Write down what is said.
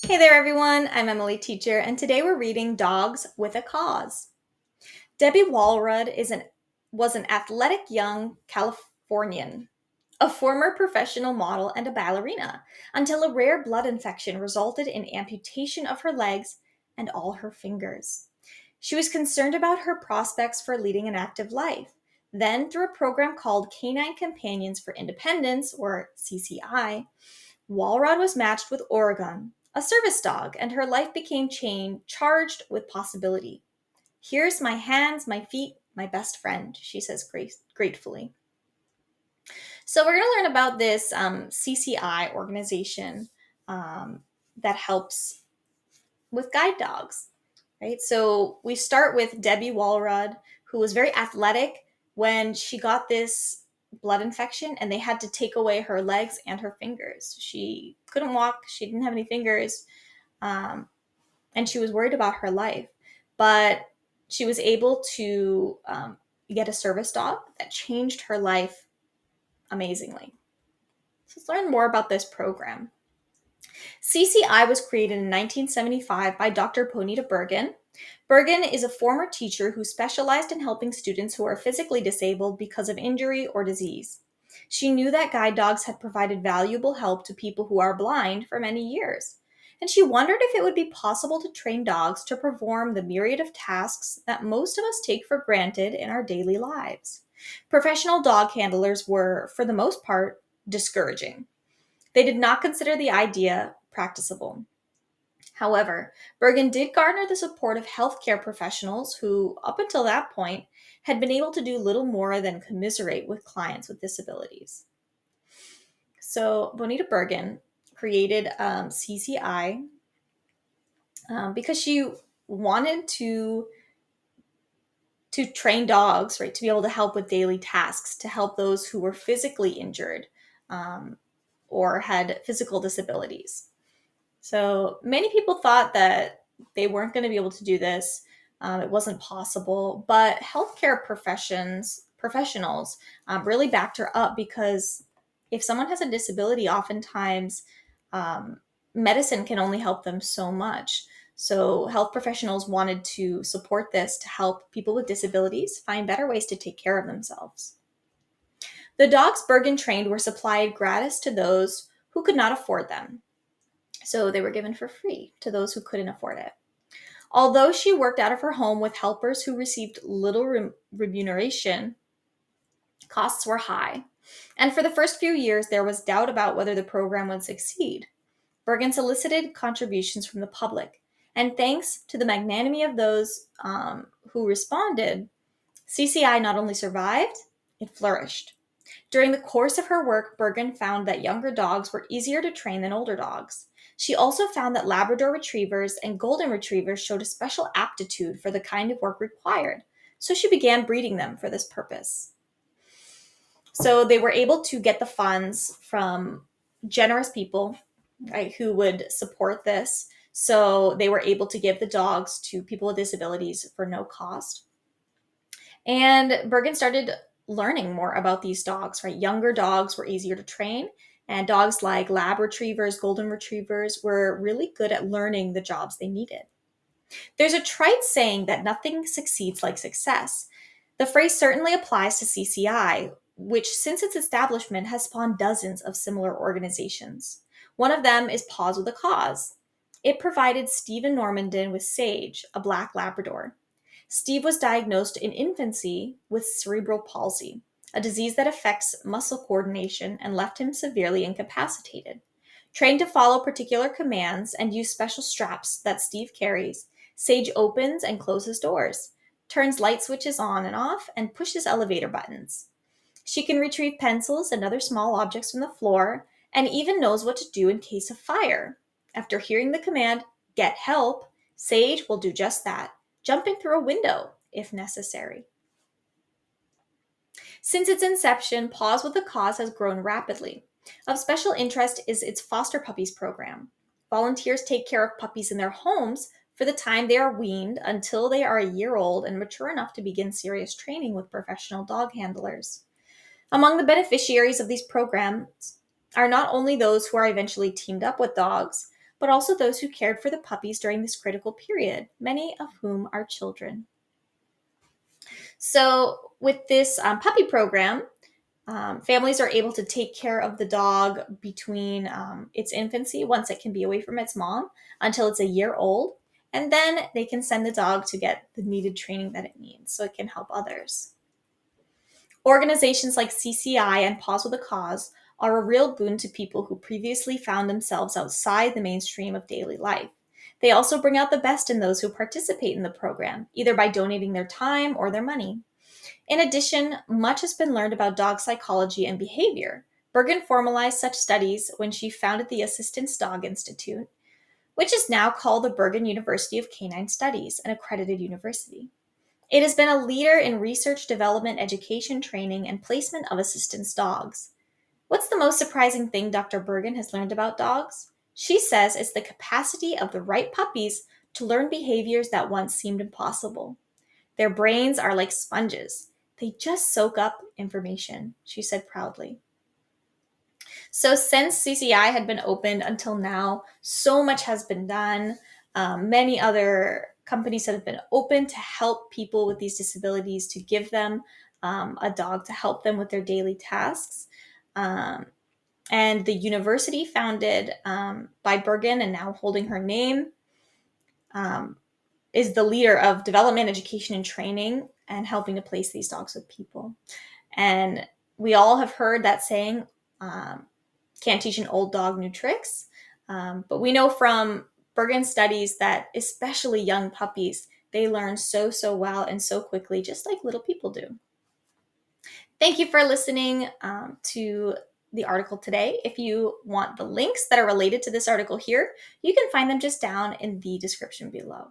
Hey there, everyone. I'm Emily Teacher, and today we're reading Dogs with a Cause. Debbie Walrud was an athletic young Californian, a former professional model and a ballerina, until a rare blood infection resulted in amputation of her legs and all her fingers. She was concerned about her prospects for leading an active life. Then, through a program called Canine Companions for Independence, or CCI, Walrod was matched with Oregon, a service dog, and her life became charged with possibility. Here's my hands, my feet, my best friend, she says gratefully. So, we're going to learn about this CCI organization um, that helps with guide dogs, right? So, we start with Debbie Walrod, who was very athletic when she got this blood infection and they had to take away her legs and her fingers. She couldn't walk, she didn't have any fingers, um, and she was worried about her life. But she was able to get a service dog that changed her life amazingly. So let's learn more about this program. CCI was created in 1975 by Dr. Bonita Bergen. Bergen is a former teacher who specialized in helping students who are physically disabled because of injury or disease. She knew that guide dogs had provided valuable help to people who are blind for many years, and she wondered if it would be possible to train dogs to perform the myriad of tasks that most of us take for granted in our daily lives. Professional dog handlers were, for the most part, discouraging. They did not consider the idea practicable. However, Bergen did garner the support of healthcare professionals who, up until that point, had been able to do little more than commiserate with clients with disabilities. So, Bonita Bergen created CCI because she wanted to train dogs, right, to be able to help with daily tasks, to help those who were physically injured um, or had physical disabilities. So many people thought that they weren't going to be able to do this. It wasn't possible, but healthcare professionals really backed her up because if someone has a disability, oftentimes um, medicine can only help them so much. So health professionals wanted to support this to help people with disabilities find better ways to take care of themselves. The dogs Bergen trained were supplied gratis to those who could not afford them. So they were given for free to those who couldn't afford it. Although she worked out of her home with helpers who received little remuneration, costs were high. And for the first few years, there was doubt about whether the program would succeed. Bergen solicited contributions from the public. And thanks to the magnanimity of those who responded, CCI not only survived, it flourished. During the course of her work, Bergen found that younger dogs were easier to train than older dogs. She also found that Labrador retrievers and golden retrievers showed a special aptitude for the kind of work required, so she began breeding them for this purpose. So they were able to get the funds from generous people, right, who would support this. So they were able to give the dogs to people with disabilities for no cost. And Bergen started learning more about these dogs, right? Younger dogs were easier to train, and dogs like lab retrievers, golden retrievers were really good at learning the jobs they needed. There's a trite saying that nothing succeeds like success. The phrase certainly applies to CCI, which since its establishment has spawned dozens of similar organizations. One of them is Paws with a Cause. It provided Stephen Normandin with Sage, a black Labrador. Steve was diagnosed in infancy with cerebral palsy, a disease that affects muscle coordination and left him severely incapacitated. Trained to follow particular commands and use special straps that Steve carries, Sage opens and closes doors, turns light switches on and off, and pushes elevator buttons. She can retrieve pencils and other small objects from the floor, and even knows what to do in case of fire. After hearing the command, "Get help," Sage will do just that, jumping through a window if necessary. Since its inception, Paws with a Cause has grown rapidly. Of special interest is its foster puppies program. Volunteers take care of puppies in their homes for the time they are weaned until they are a year old and mature enough to begin serious training with professional dog handlers. Among the beneficiaries of these programs are not only those who are eventually teamed up with dogs, but also those who cared for the puppies during this critical period, many of whom are children. So, with this puppy program, families are able to take care of the dog between its infancy, once it can be away from its mom, until it's a year old. And then they can send the dog to get the needed training that it needs so it can help others. Organizations like CCI and Paws with a Cause are a real boon to people who previously found themselves outside the mainstream of daily life. They also bring out the best in those who participate in the program, either by donating their time or their money. In addition, much has been learned about dog psychology and behavior. Bergen formalized such studies when she founded the Assistance Dog Institute, which is now called the Bergen University of Canine Studies, an accredited university. It has been a leader in research, development, education, training, and placement of assistance dogs. What's the most surprising thing Dr. Bergen has learned about dogs? She says it's the capacity of the right puppies to learn behaviors that once seemed impossible. Their brains are like sponges. They just soak up information, she said proudly. So, since CCI had been opened until now, so much has been done. Many other companies have been open to help people with these disabilities, to give them a dog to help them with their daily tasks. Um, and the university, founded by Bergen and now holding her name, um, is the leader of development, education, and training, and helping to place these dogs with people. And we all have heard that saying, um, can't teach an old dog new tricks. But we know from Bergen studies that especially young puppies, they learn so well and so quickly, just like little people do. Thank you for listening to the article today. If you want the links that are related to this article here, you can find them just down in the description below.